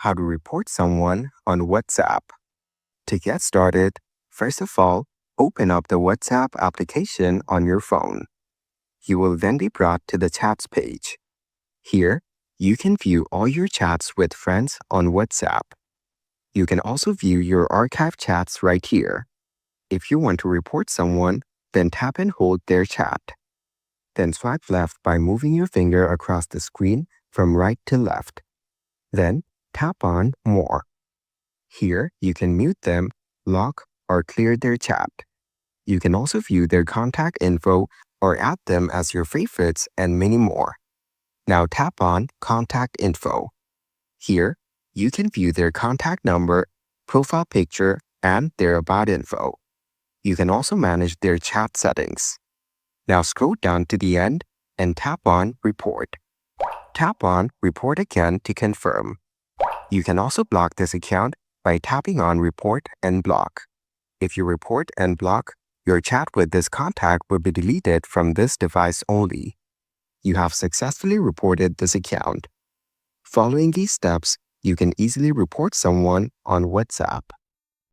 how to report someone on WhatsApp. To get started, first of all, open up the WhatsApp application on your phone. You will then be brought to the chats page. Here, you can view all your chats with friends on WhatsApp. You can also view your archive chats right here. If you want to report someone, then tap and hold their chat. Then swipe left by moving your finger across the screen from right to left. Then tap on More. Here, you can mute them, lock, or clear their chat. You can also view their contact info or add them as your favorites and many more. Now tap on Contact Info. Here, you can view their contact number, profile picture, and their about info. You can also manage their chat settings. Now scroll down to the end and tap on Report. Tap on Report again to confirm. You can also block this account by tapping on Report and Block. If you report and block, your chat with this contact will be deleted from this device only. You have successfully reported this account. Following these steps, you can easily report someone on WhatsApp.